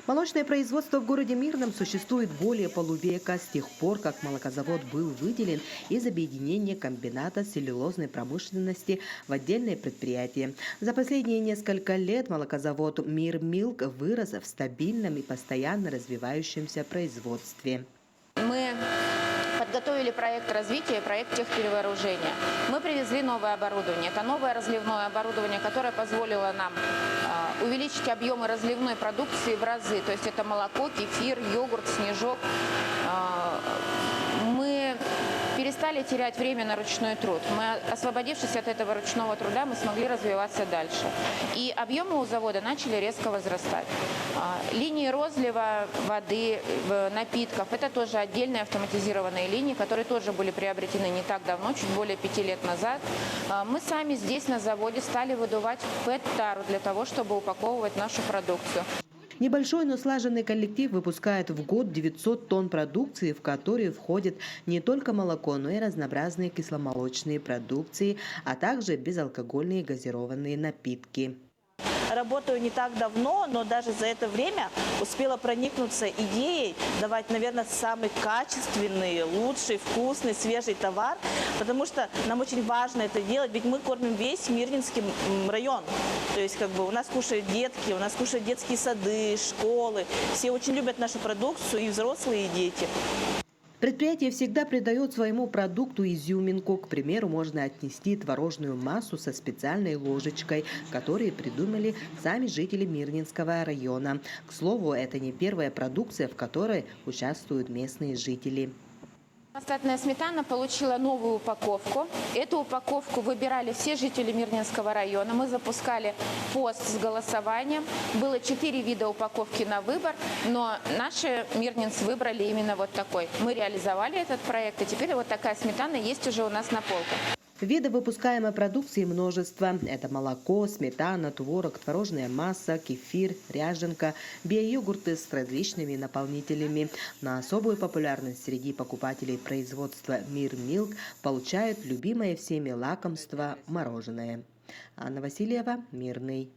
Молочное производство в городе Мирном существует более полувека, с тех пор, как молокозавод был выделен из объединения комбината целлюлозной промышленности в отдельное предприятие. За последние несколько лет молокозавод «Мир Милк» вырос в стабильном и постоянно развивающемся производстве. Мы подготовили проект развития и проект техперевооружения. Мы привезли новое оборудование. Это новое разливное оборудование, которое позволило нам увеличить объемы разливной продукции в разы. То есть это молоко, кефир, йогурт, снежок. Мы перестали терять время на ручной труд. Мы, освободившись от этого ручного труда, мы смогли развиваться дальше. И объемы у завода начали резко возрастать. Линии розлива воды, напитков – это тоже отдельные автоматизированные линии, которые тоже были приобретены не так давно, чуть более 5 лет назад. Мы сами здесь на заводе стали выдувать ПЭТ-тару для того, чтобы упаковывать нашу продукцию. Небольшой, но слаженный коллектив выпускает в год 900 тонн продукции, в которые входит не только молоко, но и разнообразные кисломолочные продукции, а также безалкогольные газированные напитки. Работаю не так давно, но даже за это время успела проникнуться идеей давать, наверное, самый качественный, лучший, вкусный, свежий товар, потому что нам очень важно это делать, ведь мы кормим весь Мирнинский район. То есть у нас кушают детки, у нас кушают детские сады, школы. Все очень любят нашу продукцию, и взрослые, и дети. Предприятие всегда придает своему продукту изюминку. К примеру, можно отнести творожную массу со специальной ложечкой, которые придумали сами жители Мирнинского района. К слову, это не первая продукция, в которой участвуют местные жители. Остатная сметана получила новую упаковку. Эту упаковку выбирали все жители Мирнинского района. Мы запускали пост с голосованием. Было 4 вида упаковки на выбор, но наши мирнинцы выбрали именно вот такой. Мы реализовали этот проект, и теперь вот такая сметана есть уже у нас на полках. Видов выпускаемой продукции множество. Это молоко, сметана, творог, творожная масса, кефир, ряженка, биойогурты с различными наполнителями. На особую популярность среди покупателей производства «Мир Милк» получают любимое всеми лакомство – мороженое. Анна Васильева, Мирный.